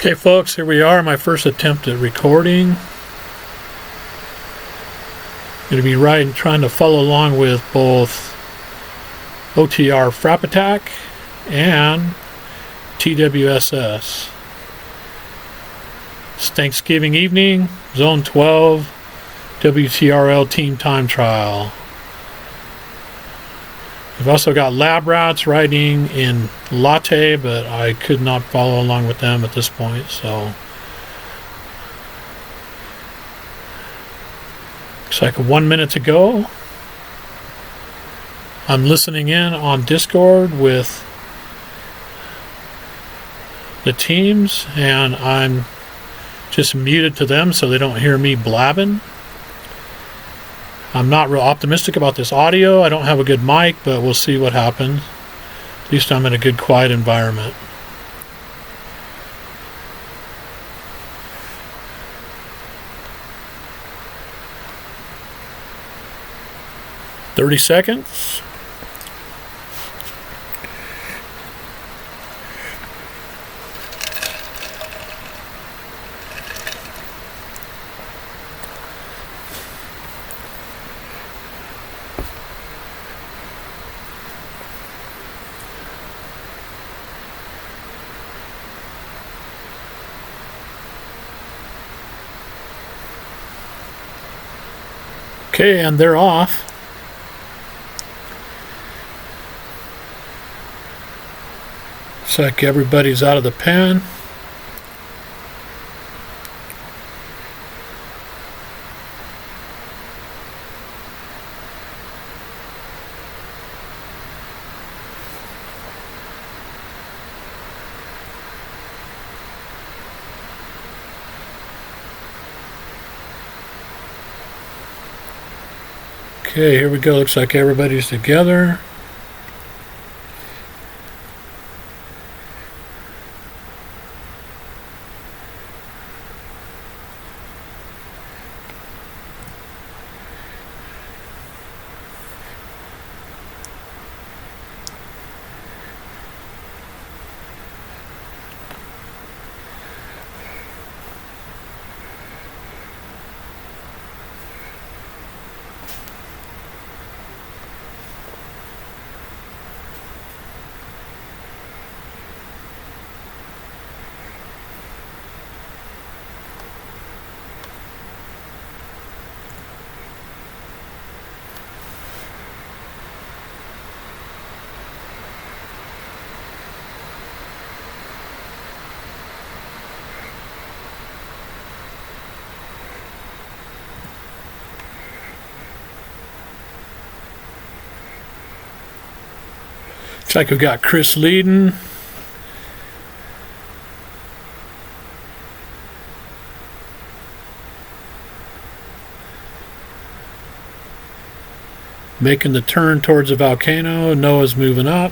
Okay folks, here we are, my first attempt at recording. Going to be trying to follow along with both OTR FrappAttak and TWSS. It's Thanksgiving evening, Zone 12, WTRL team time trial. We've also got lab rats riding in latte, but I could not follow along with them at this point, so looks like 1 minute to go. I'm listening in on Discord with the teams, and I'm just muted to them so they don't hear me blabbing. I'm not real optimistic about this audio. I don't have a good mic, but we'll see what happens. At least I'm in a good quiet environment. $30. Okay, and they're off. Looks like everybody's out of the pen. Okay, here we go. Looks like everybody's together. Looks like we've got Chris leading. Making the turn towards the volcano. Noah's moving up.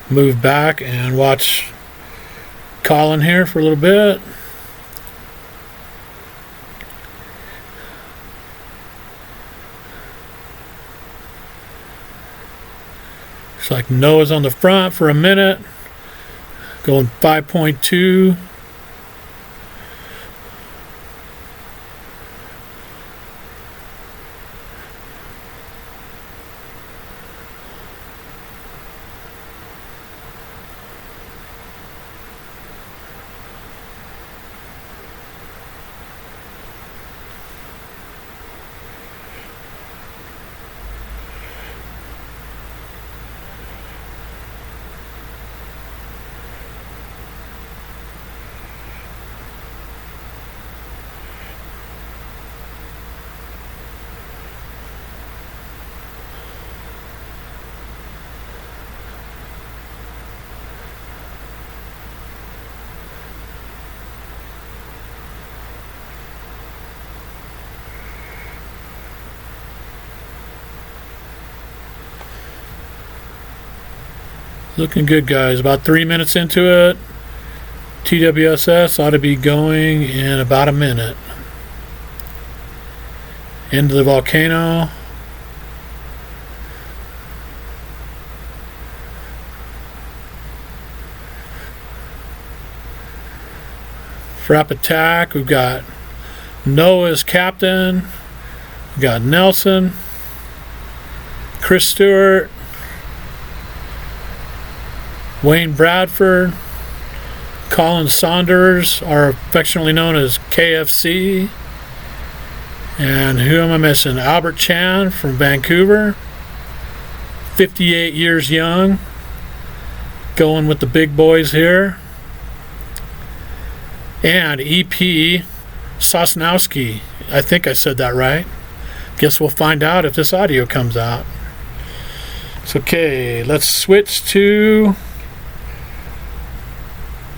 Move back and watch Colin here for a little bit. Looks like Noah's on the front for a minute, going 5.2. Looking good, guys. About 3 minutes into it. TWSS ought to be going in about a minute. into the volcano. FrappAttak, we've got Noah as captain, we've got Nelson, Chris Stewart, Wayne Bradford, Colin Saunders, are affectionately known as KFC, and who am I missing? Albert Chan from Vancouver, 58 years young, going with the big boys here. And EP Sosnowski, I think I said that right. Guess we'll find out if this audio comes out. So, okay, let's switch to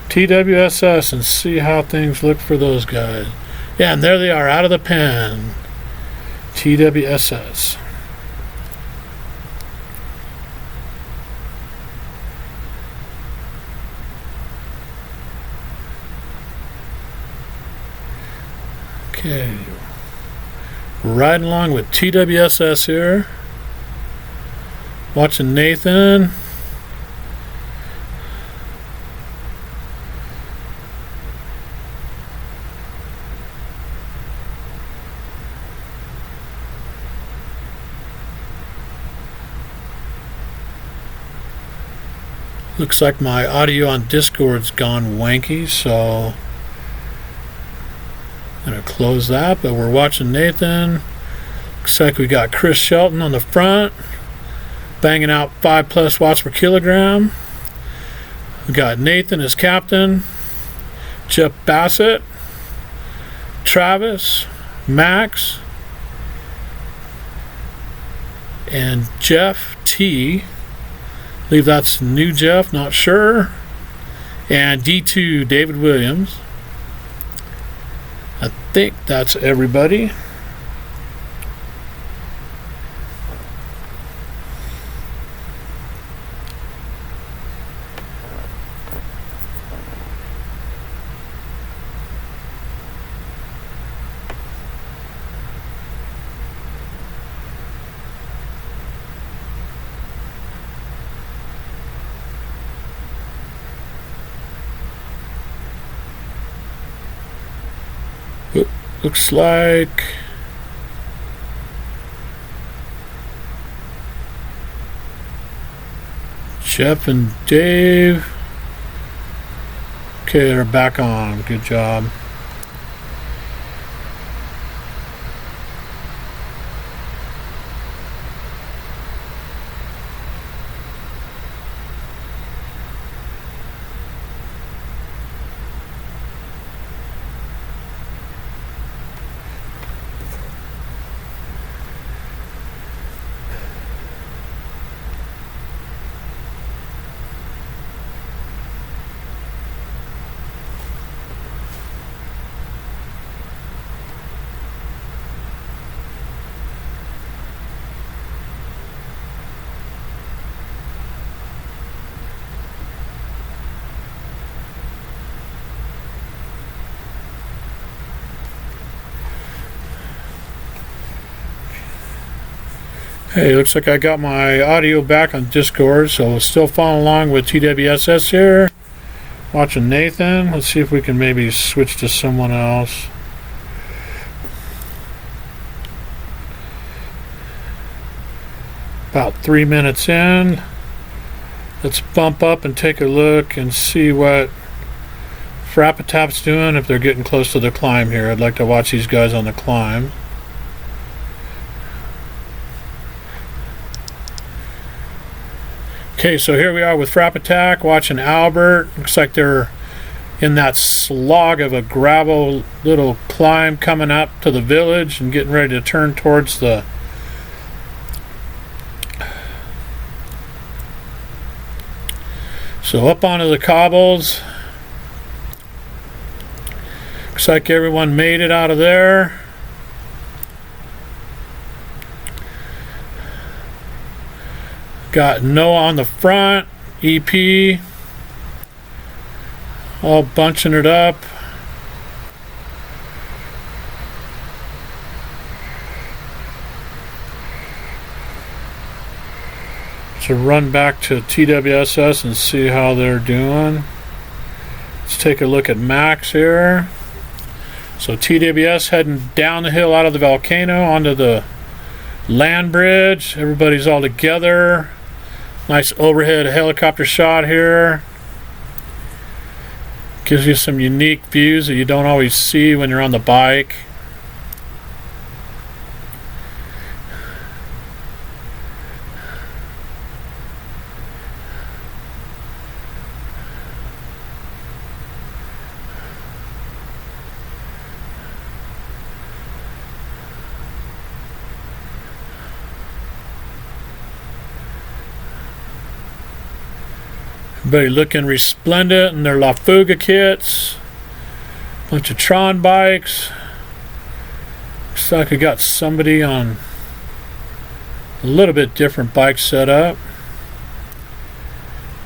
TWSS and see how things look for those guys. Yeah, and there they are, out of the pen. TWSS. Okay, riding along with TWSS here, watching Nathan. Looks like my audio on Discord's gone wanky, so I'm going to close that, but we're watching Nathan. Looks like we got Chris Shelton on the front, banging out 5+ watts per kilogram. We got Nathan as captain, Jeff Bassett, Travis, Max, and Jeff T. I believe that's new Jeff, not sure. And D2 David Williams. I think that's everybody. Looks like Jeff and Dave. Okay, they're back on. Good job. Hey, looks like I got my audio back on Discord, so still following along with TWSS here. Watching Nathan. Let's see if we can maybe switch to someone else. About 3 minutes in. Let's bump up and take a look and see what FrappAttak's doing, if they're getting close to the climb here. I'd like to watch these guys on the climb. Okay, so here we are with FrappAttak, watching Albert. Looks like they're in that slog of a gravel little climb coming up to the village and getting ready to turn towards the so up onto the cobbles. Looks like everyone made it out of there. Got Noah on the front, EP, all bunching it up. to run back to TWSS and see how they're doing. Let's take a look at Max here. So TWS heading down the hill out of the volcano onto the land bridge. Everybody's all together. Nice overhead helicopter shot here. Gives you some unique views that you don't always see when you're on the bike. Everybody looking resplendent in their La Fuga kits. Bunch of Tron bikes. Looks like I got somebody on a little bit different bike setup.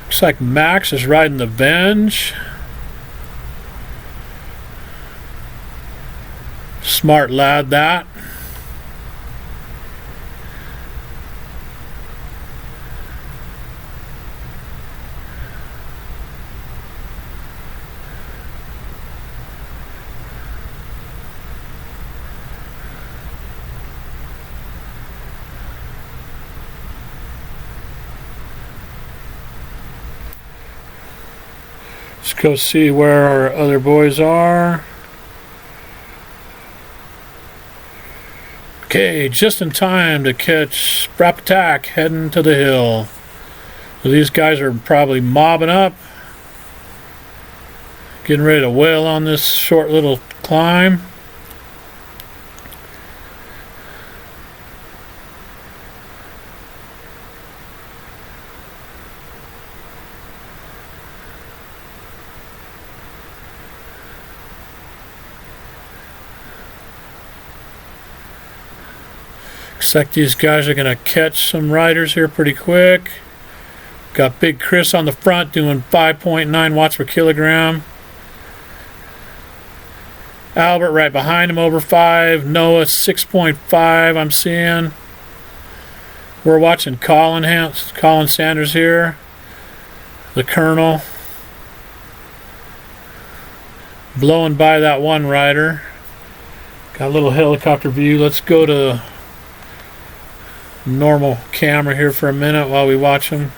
Looks like Max is riding the Venge. Smart lad, that. Let's go see where our other boys are. Okay, just in time to catch FrappAttak heading to the hill. So these guys are probably mobbing up, getting ready to wail on this short little climb. Looks like these guys are going to catch some riders here pretty quick. Got Big Chris on the front doing 5.9 watts per kilogram. Albert right behind him over 5. Noah 6.5 I'm seeing. We're watching Colin Sanders here. The Colonel. Blowing by that one rider. Got a little helicopter view. Let's go to normal camera here for a minute while we watch them.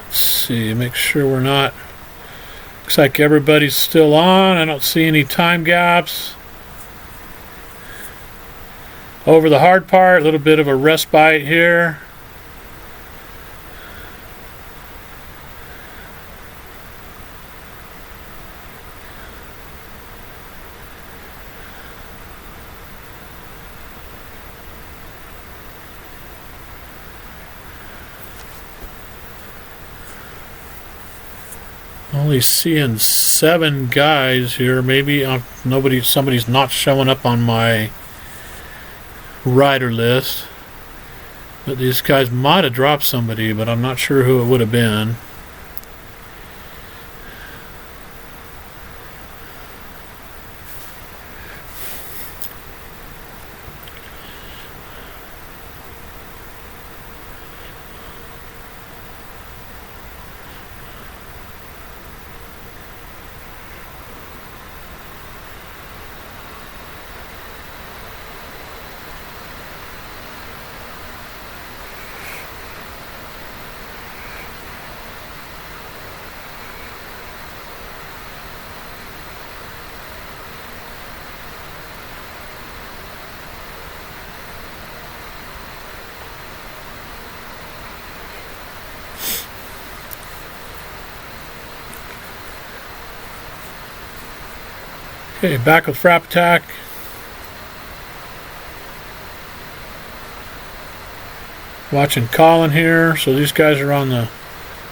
Let's see, make sure we're not. Looks like everybody's still on. I don't see any time gaps. Over the hard part, a little bit of a respite here. Only seeing 7 guys here. Maybe somebody's not showing up on my rider list. But these guys might have dropped somebody, but I'm not sure who it would have been. Okay, back with FrappAttak. Watching Colin here. So these guys are on the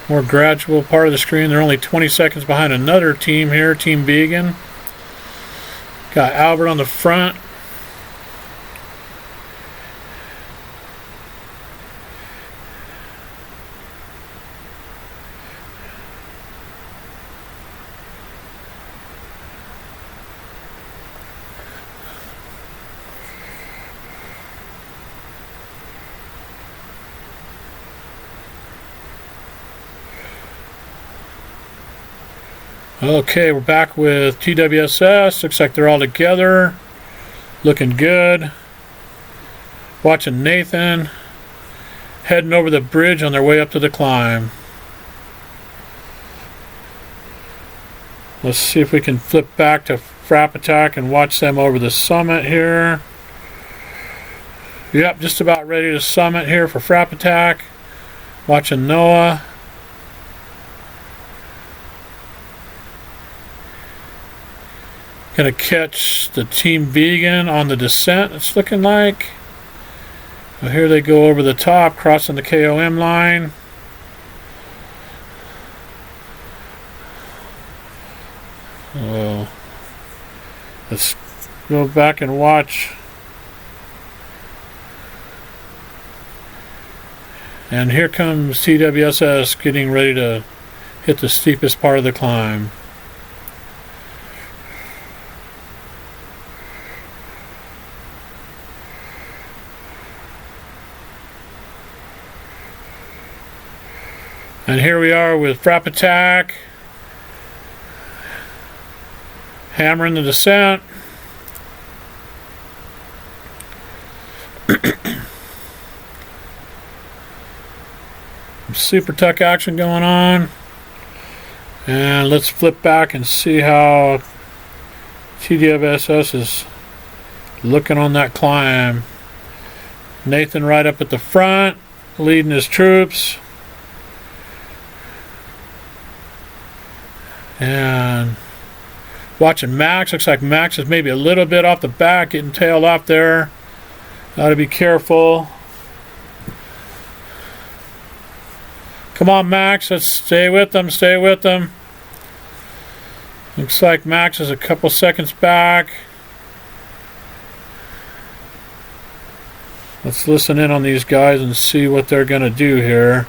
more gradual part of the screen. They're only 20 seconds behind another team here, Team Vegan. Got Albert on the front. Okay, we're back with TWSS. Looks like they're all together. Looking good. Watching Nathan heading over the bridge on their way up to the climb. Let's see if we can flip back to FrappAttak and watch them over the summit here. Yep, just about ready to summit here for FrappAttak. Watching Noah. Gonna catch the Team Vegan on the descent, it's looking like. Well, here they go over the top, crossing the KOM line. Let's go back and watch. And here comes TWSS getting ready to hit the steepest part of the climb. And here we are with FrappAttak hammering the descent. Super tuck action going on. And let's flip back and see how TWSS is looking on that climb. Nathan right up at the front, leading his troops. And watching Max. Looks like Max is maybe a little bit off the back, getting tailed off there. Gotta be careful. Come on, Max. Let's stay with them. Stay with them. Looks like Max is a couple seconds back. Let's listen in on these guys and see what they're gonna do here.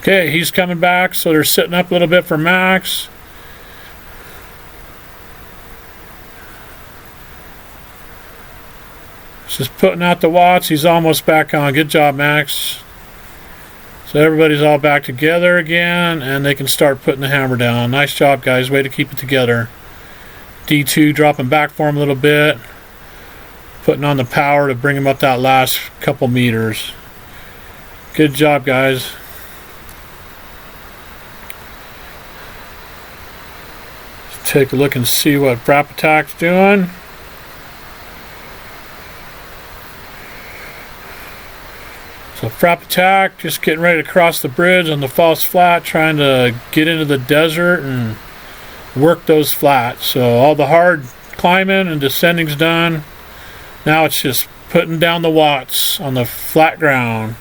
Okay, he's coming back, so they're sitting up a little bit for Max. Just putting out the watts. He's almost back on. Good job, Max. So everybody's all back together again, and they can start putting the hammer down. Nice job, guys. Way to keep it together. D2 dropping back for him a little bit. Putting on the power to bring him up that last couple meters. Good job, guys. Take a look and see what FrappAttak's doing. So FrappAttak just getting ready to cross the bridge on the false flat, trying to get into the desert and work those flats. So all the hard climbing and descending's done. Now it's just putting down the watts on the flat ground.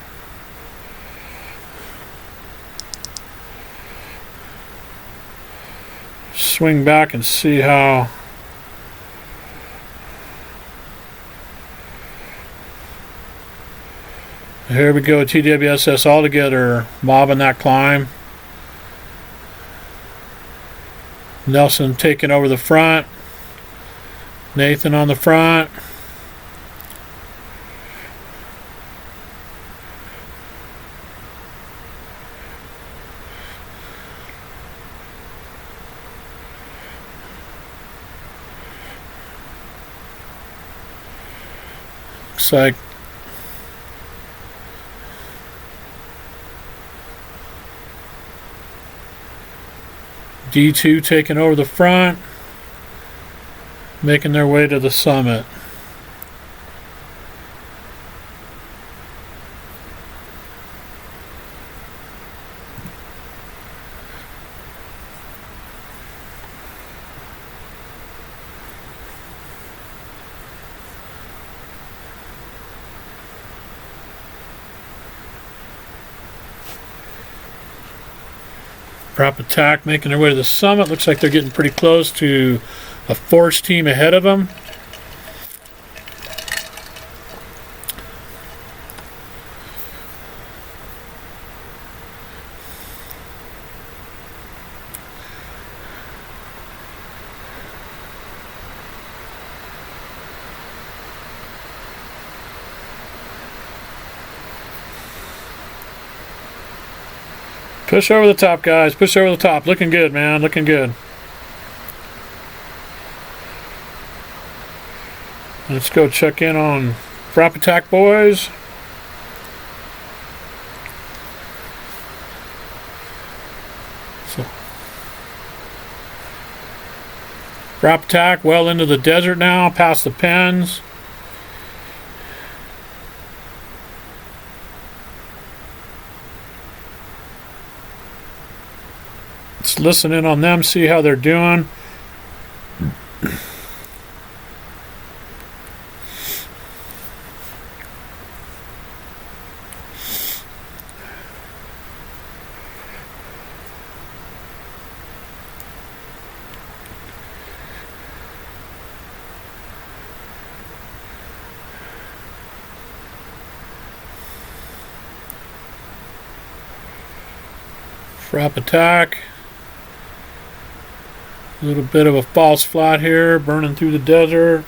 Swing back and see how here we go, TWSS all together mobbing that climb. Nelson taking over the front, Nathan on the front. Looks like D2 taking over the front, making their way to the summit. FrappAttak making their way to the summit. Looks like they're getting pretty close to a force team ahead of them. Push over the top, guys. Push over the top. Looking good, man. Looking good. Let's go check in on FrappAttak, boys. So, FrappAttak well into the desert now, past the pens. Let's listen in on them, see how they're doing. FrappAttak. A little bit of a false flat here, burning through the desert.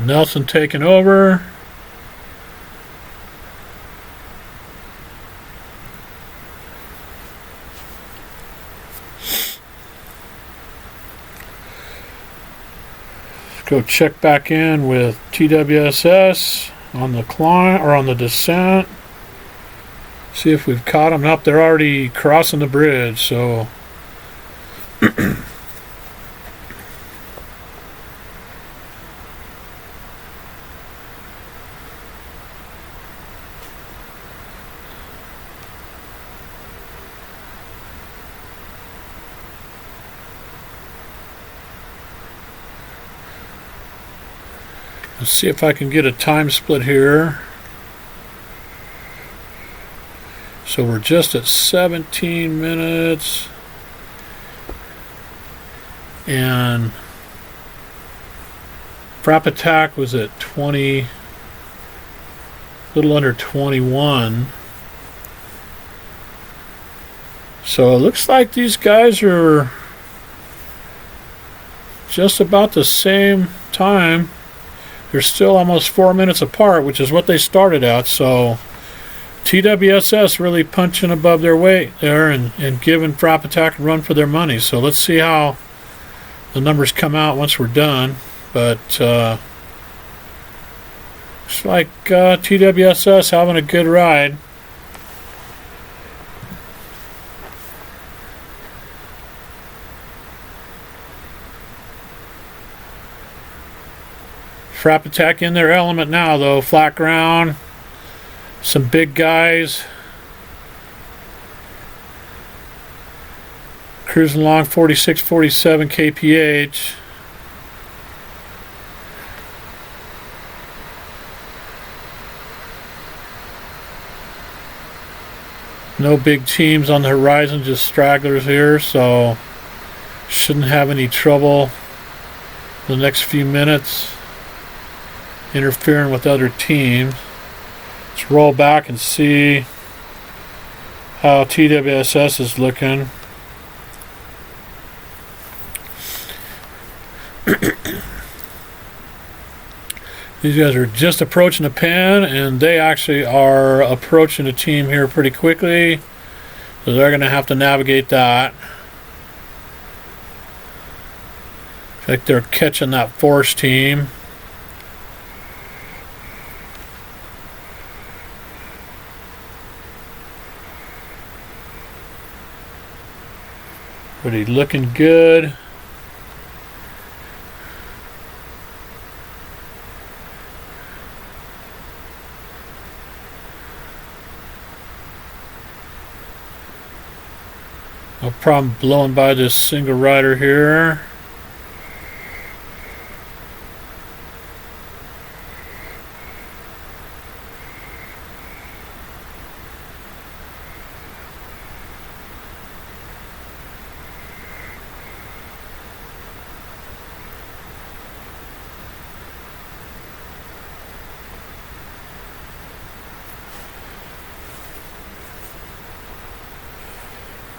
Nelson taking over. Let's go check back in with TWSS on the climb or on the descent. See if we've caught them up. They're already crossing the bridge, so let's see if I can get a time split here. So we're just at 17 minutes. And FrappAttak was at 20, a little under 21. So it looks like these guys are just about the same time. They're still almost 4 minutes apart, which is what they started at. So TWSS really punching above their weight there and giving FrappAttak a run for their money. So let's see how the numbers come out once we're done. But looks like TWSS having a good ride. FrappAttak in their element now, though. Flat ground, some big guys. Cruising along 46, 47 kph. No big teams on the horizon, just stragglers here, so shouldn't have any trouble the next few minutes interfering with other teams. Let's roll back and see how TWSS is looking. These guys are just approaching the pen, and they actually are approaching the team here pretty quickly, so they're going to have to navigate that. I think they're catching that force team. But he's looking good. No problem blowing by this single rider here.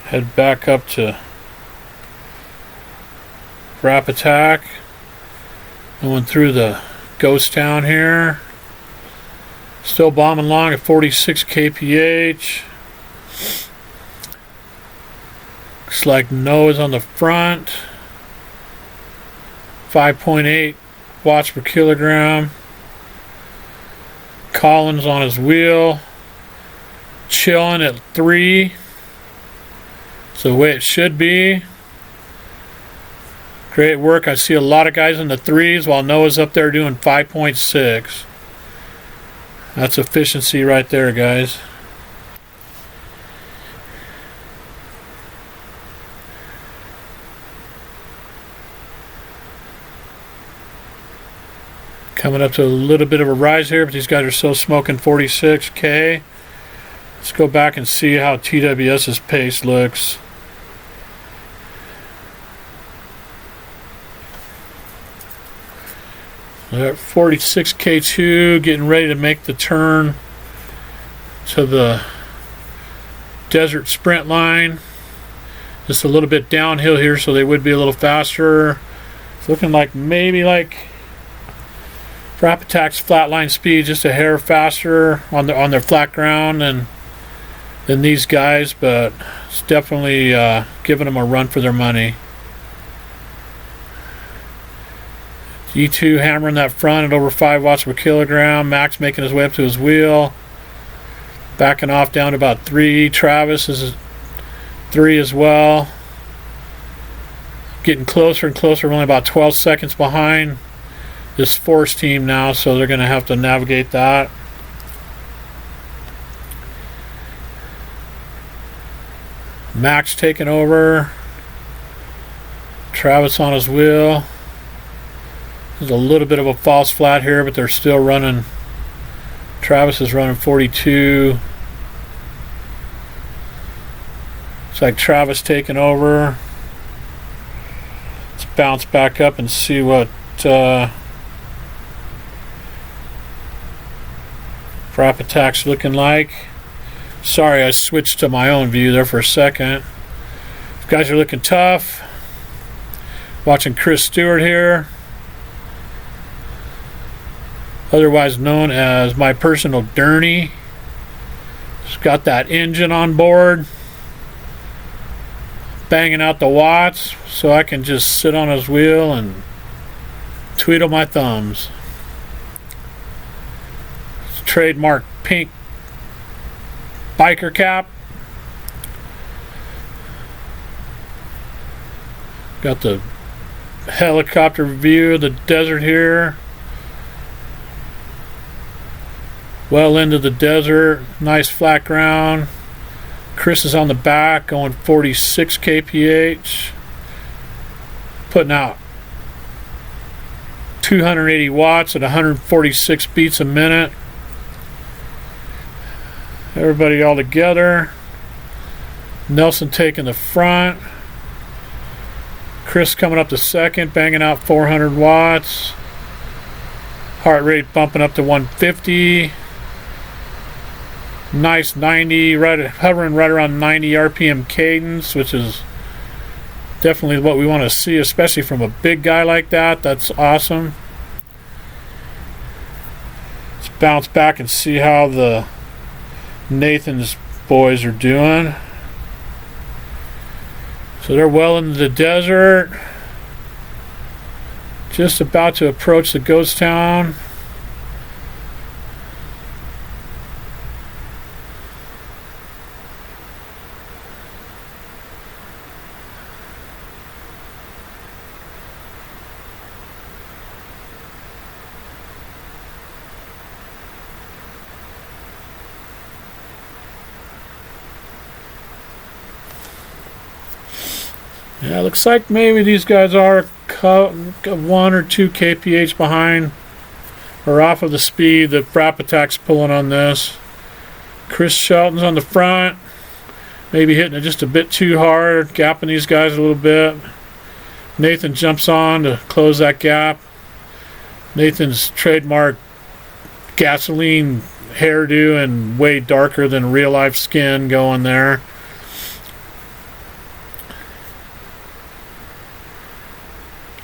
Head back up to FrappAttak. Going through the ghost town here. Still bombing along at 46 kph. Looks like Noah's on the front. 5.8 watts per kilogram. Collins on his wheel. Chilling at 3. It's the way it should be. Great work. I see a lot of guys in the 3s while Noah's up there doing 5.6. That's efficiency right there, guys. Coming up to a little bit of a rise here, but these guys are still smoking 46K. Let's go back and see how TWS's pace looks. They're at 46K2, getting ready to make the turn to the desert sprint line. Just a little bit downhill here, so they would be a little faster. It's looking like maybe like FrappAttak's flatline speed, just a hair faster on their flat ground than these guys, but it's definitely giving them a run for their money. E2 hammering that front at over 5 watts per kilogram. Max making his way up to his wheel. Backing off down to about 3. Travis is 3 as well. Getting closer and closer. We're only about 12 seconds behind this Force team now, so they're going to have to navigate that. Max taking over. Travis on his wheel. There's a little bit of a false flat here, but they're still running. Travis is running 42. It's like Travis taking over. Let's bounce back up and see what FrappAttak's looking like. Sorry, I switched to my own view there for a second. These guys are looking tough. Watching Chris Stewart here, otherwise known as my personal Derny. He's got that engine on board, banging out the watts, so I can just sit on his wheel and twiddle my thumbs. It's trademark pink biker cap. Got the helicopter view of the desert here. Well into the desert, nice flat ground. Chris is on the back going 46 kph, putting out 280 watts at 146 beats a minute. Everybody all together. Nelson taking the front. Chris coming up to second, banging out 400 watts. Heart rate bumping up to 150. Nice 90, hovering right around 90 RPM cadence, which is definitely what we want to see, especially from a big guy like that. That's awesome. Let's bounce back and see how the Nathan's boys are doing. So they're well into the desert, just about to approach the ghost town. Yeah, looks like maybe these guys are 1 or 2 kph behind or off of the speed that FrappAttak's pulling on this. Chris Shelton's on the front, maybe hitting it just a bit too hard, gapping these guys a little bit. Nathan jumps on to close that gap. Nathan's trademark gasoline hairdo and way darker than real life skin going there.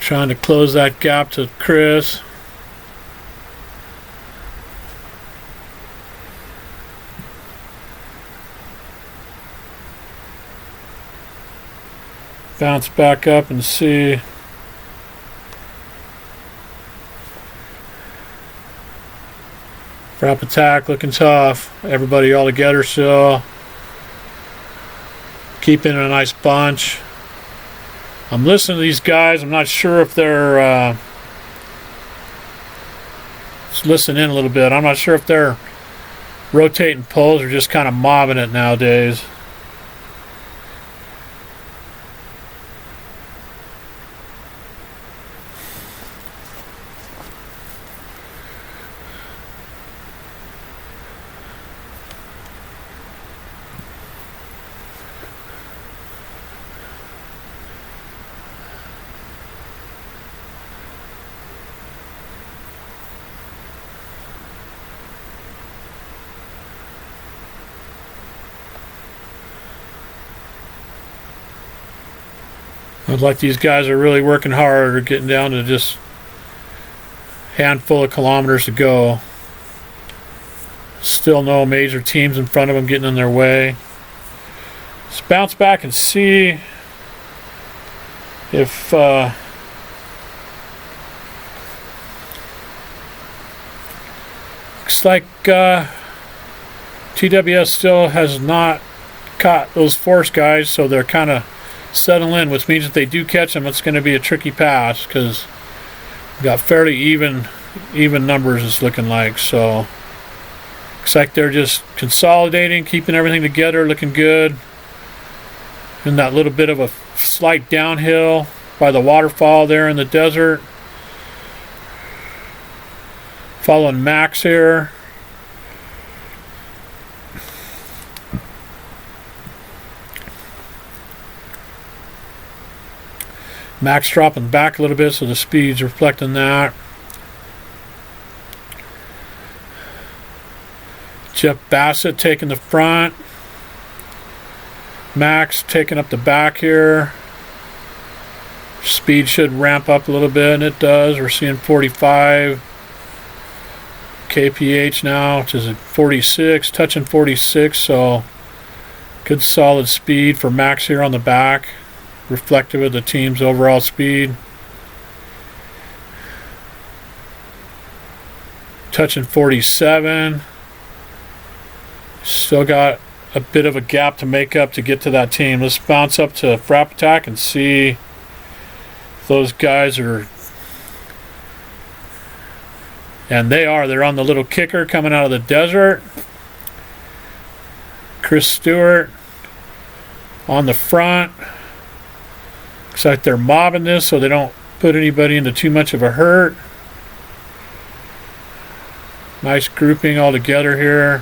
Trying to close that gap to Chris. Bounce back up and see. FrappAttak looking tough. Everybody all together still. Keeping a nice bunch. I'm listening to these guys. I'm not sure if they're just listen in a little bit. I'm not sure if they're rotating poles or just kind of mobbing it nowadays. Looks like these guys are really working hard. They're getting down to just a handful of kilometers to go. Still no major teams in front of them getting in their way. Let's bounce back and see if looks like TWS still has not caught those force guys, so they're kind of settle in, which means if they do catch them, it's going to be a tricky pass because we've got fairly even numbers, it's looking like. So looks like they're just consolidating, keeping everything together, looking good. And that little bit of a slight downhill by the waterfall there in the desert. Following Max here. Max dropping back a little bit, so the speed's reflecting that. Jeff Bassett taking the front. Max taking up the back here. Speed should ramp up a little bit, and it does. We're seeing 45 kph now, which is at 46, touching 46, so good solid speed for Max here on the back. Reflective of the team's overall speed. Touching 47. Still got a bit of a gap to make up to get to that team. Let's bounce up to FrappAttak and see if those guys are. And they are. They're on the little kicker coming out of the desert. Chris Stewart on the front. Looks like they're mobbing this so they don't put anybody into too much of a hurt. Nice grouping all together here.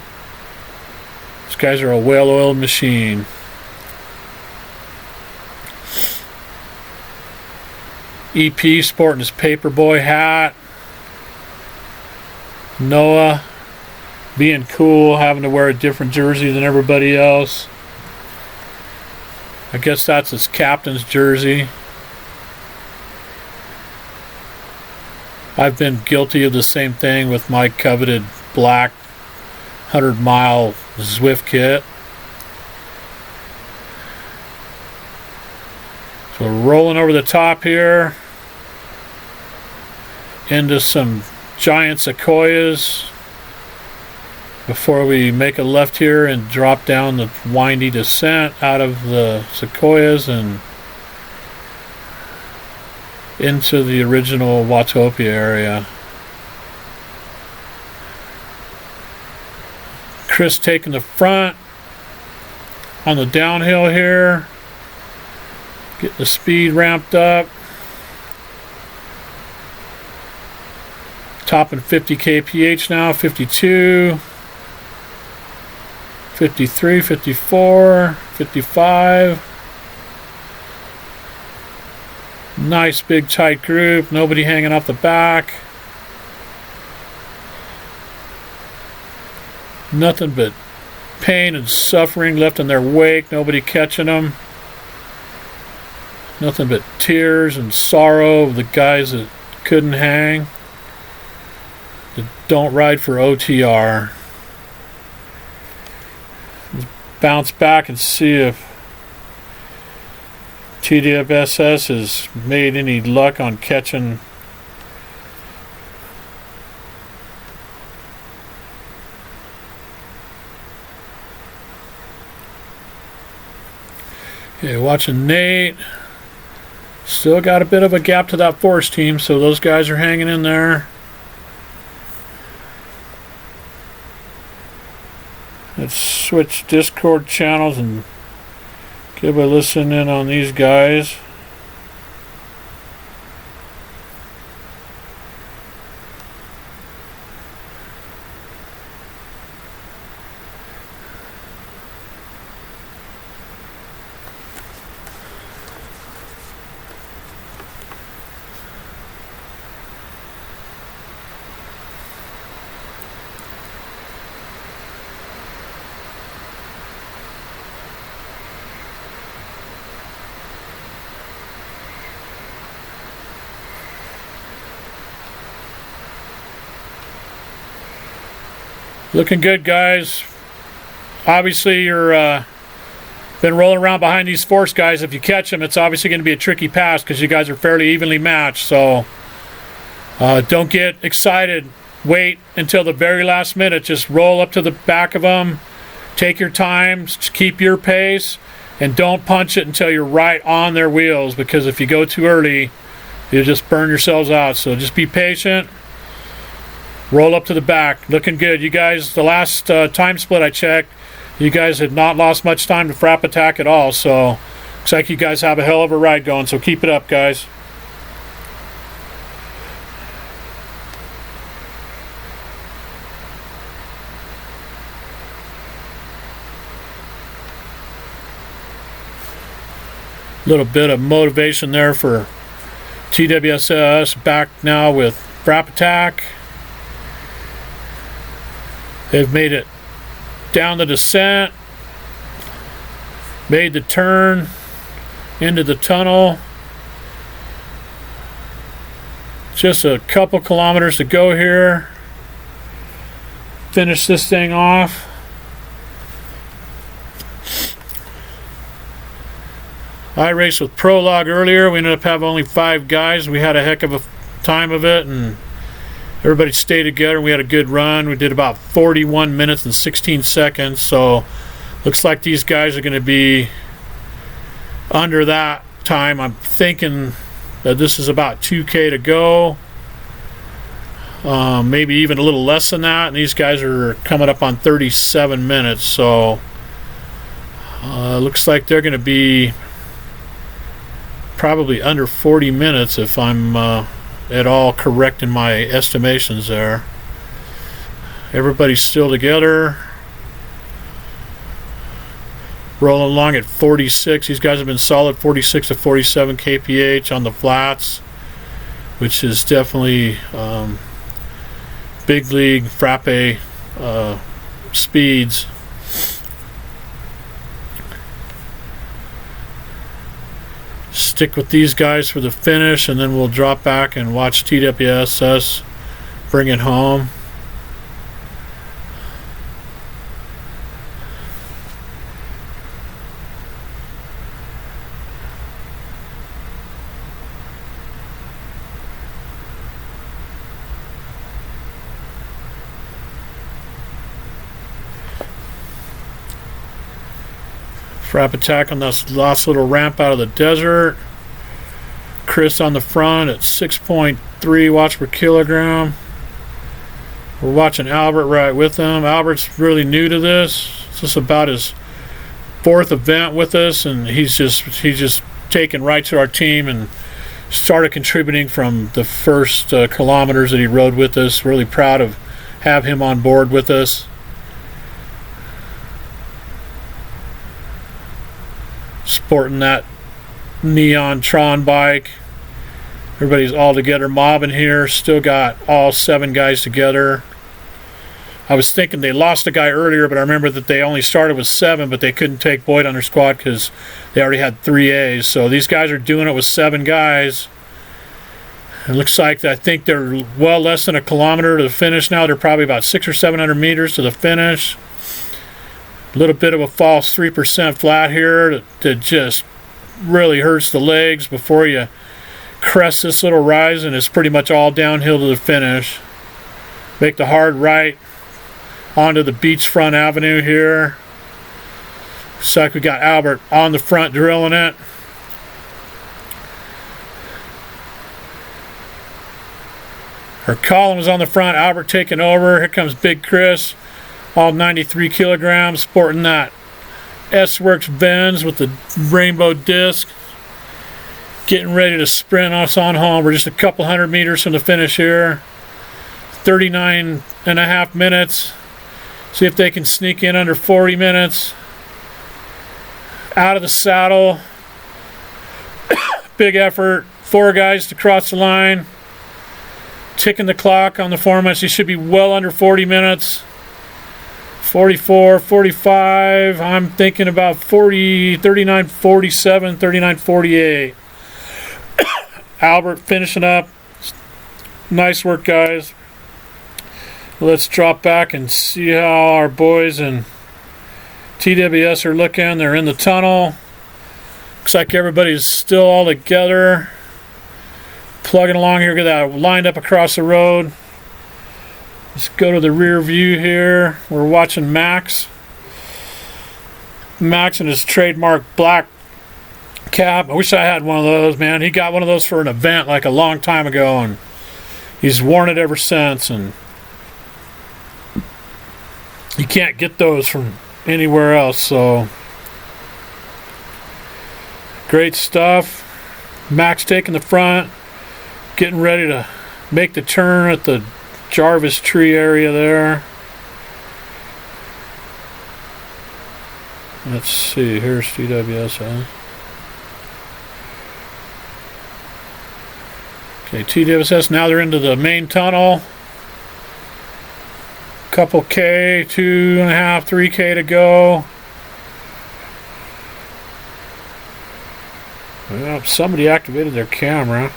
These guys are a well-oiled machine. EP sporting his paperboy hat. Noah being cool, having to wear a different jersey than everybody else. I guess that's his captain's jersey. I've been guilty of the same thing with my coveted black 100-mile Zwift kit. So we're rolling over the top here into some giant sequoias before we make a left here and drop down the windy descent out of the sequoias and into the original Watopia area. Chris taking the front on the downhill here. Getting the speed ramped up. Topping 50 kph now, 52. 53, 54, 55. Nice big tight group, nobody hanging off the back. Nothing but pain and suffering left in their wake, nobody catching them. Nothing but tears and sorrow of the guys that couldn't hang, that don't ride for OTR. Let's bounce back and see if TWSS has made any luck on catching Okay, watching Nate. Still got a bit of a gap to that force team, so those guys are hanging in there. Let's switch Discord channels and give a listen in on these guys. Looking good, guys. Obviously, you're been rolling around behind these force guys. If you catch them, it's obviously going to be a tricky pass because you guys are fairly evenly matched. So don't get excited. Wait until the very last minute. Just roll up to the back of them. Take your time. Keep your pace. And don't punch it until you're right on their wheels, because if you go too early, you'll just burn yourselves out. So just be patient. Roll up to the back. Looking good. You guys, the last time split I checked, you guys had not lost much time to FrappAttak at all. So looks like you guys have a hell of a ride going. So keep it up, guys. Little bit of motivation there for TWSS. Back now with FrappAttak. They've made it down the descent, made the turn into the tunnel. Just a couple kilometers to go here. Finish this thing off. I raced with Prologue earlier. We ended up having only 5 guys. We had a heck of a time of it, and everybody stayed together. We had a good run. We did about 41 minutes and 16 seconds. So looks like these guys are going to be under that time. I'm thinking that this is about 2K to go. Maybe even a little less than that. And these guys are coming up on 37 minutes. So looks like they're going to be probably under 40 minutes if I'm at all correct in my estimations there. Everybody's still together. Rolling along at 46. These guys have been solid 46 to 47 kph on the flats, which is definitely big league Frappe speeds. Stick with these guys for the finish, and then we'll drop back and watch TWSS bring it home. FrappAttak on this last little ramp out of the desert. Chris on the front at 6.3 watts per kilogram. We're watching Albert right with him. Albert's really new to this. This is about his 4th event with us, and he's just taken right to our team and started contributing from the first kilometers that he rode with us. Really proud of have him on board with us. Sporting that neon Tron bike. Everybody's all together mobbing here. Still got all 7 guys together. I was thinking they lost a guy earlier, but I remember that they only started with 7, but they couldn't take Boyd on their squad because they already had 3 A's. So these guys are doing it with 7 guys. It looks like I think they're well less than a kilometer to the finish now. They're probably about 600 or 700 meters to the finish. A little bit of a false 3% flat here that just really hurts the legs before you crest this little rise, and it's pretty much all downhill to the finish. Make the hard right onto the beachfront avenue here. Looks like we got Albert on the front drilling it. Our column is on the front, Albert taking over. Here comes Big Chris, all 93 kilograms, sporting that S-Works Benz with the rainbow disc. Getting ready to sprint us on home. We're just a couple hundred meters from the finish here. 39.5 minutes. See if they can sneak in under 40 minutes. Out of the saddle. Big effort. 4 guys to cross the line. Ticking the clock on the format. She should be well under 40 minutes. 44, 45. I'm thinking about 40, 39, 47, 39, 48. Albert finishing up. Nice work, guys. Let's drop back and see how our boys in TWS are looking. They're in the tunnel. Looks like everybody's still all together. Plugging along here. Get that lined up across the road. Let's go to the rear view here. We're watching Max. Max and his trademark black cap. I wish I had one of those, man. He got one of those for an event like a long time ago, and he's worn it ever since, and you can't get those from anywhere else. So great stuff. Max taking the front, getting ready to make the turn at the Jarvis tree area there. Let's see, here's TWSS. Okay, TWSS, now they're into the main tunnel. Couple K, 2.5, 3K to go. Well, somebody activated their camera.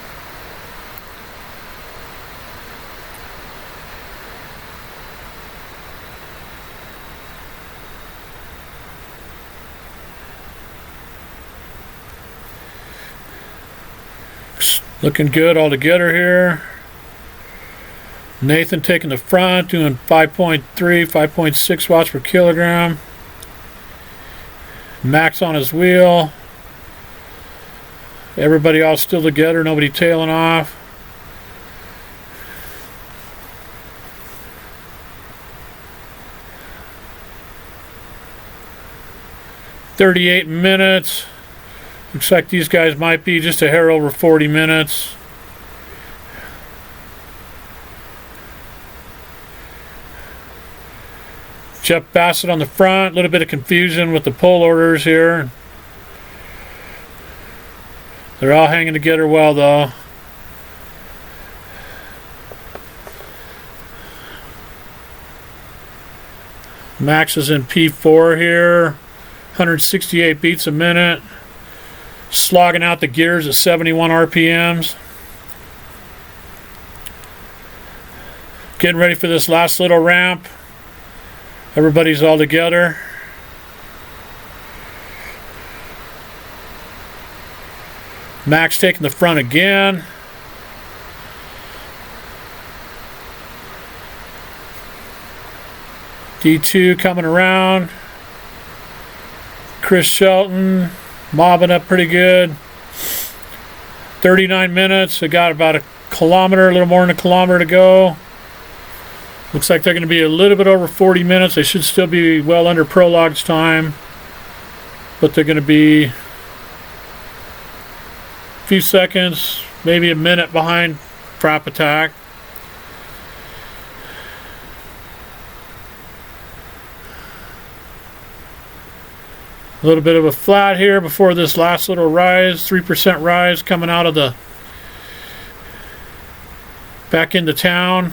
Looking good all together here. Nathan taking the front, doing 5.3, 5.6 watts per kilogram. Max on his wheel. Everybody all still together, nobody tailing off. "38 minutes. Looks like these guys might be just a hair over 40 minutes. Jeff Bassett on the front. A little bit of confusion with the pull orders here. They're all hanging together well, though. Max is in P4 here. 168 beats a minute. Slogging out the gears at 71 RPMs. Getting ready for this last little ramp. Everybody's all together. Max taking the front again. D2 coming around. Chris Shelton mobbing up pretty good. 39 minutes. They got about a kilometer, a little more than a kilometer to go. Looks like they're going to be a little bit over 40 minutes. They should still be well under Prologue's time, but they're going to be a few seconds, maybe a minute behind FrappAttak. A little bit of a flat here before this last little rise, 3% rise coming out of the back into town.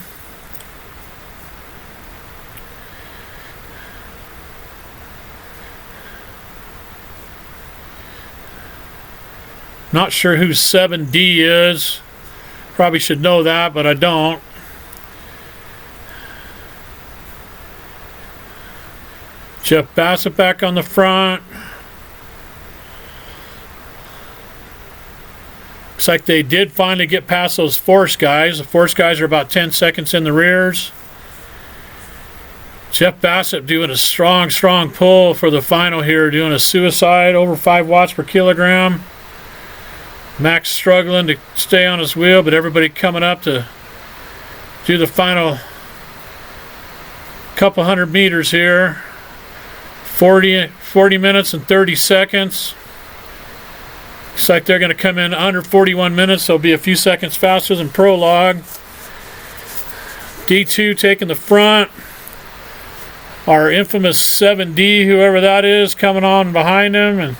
Not sure who 7D is. Probably should know that, but I don't. Jeff Bassett back on the front. Looks like they did finally get past those force guys. The force guys are about 10 seconds in the rears. Jeff Bassett doing a strong pull for the final here, doing a suicide over 5 watts per kilogram. Max struggling to stay on his wheel, but everybody coming up to do the final couple hundred meters here. 40 minutes and 30 seconds. Looks like they're going to come in under 41 minutes. They'll be a few seconds faster than prologue. D2 taking the front. Our infamous 7D, whoever that is, coming on behind him. And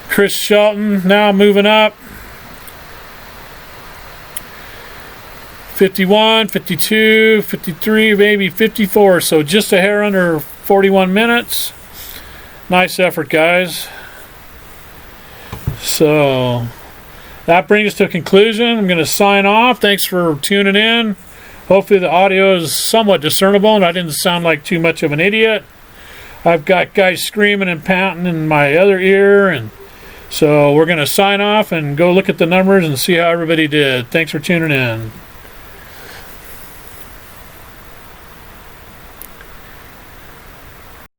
Chris Shelton now moving up. 51, 52, 53, maybe 54. So just a hair under 41 minutes. Nice effort, guys. So that brings us to a conclusion. I'm going to sign off. Thanks for tuning in. Hopefully the audio is somewhat discernible and I didn't sound like too much of an idiot. I've got guys screaming and panting in my other ear, and so we're going to sign off and go look at the numbers and see how everybody did. Thanks for tuning in.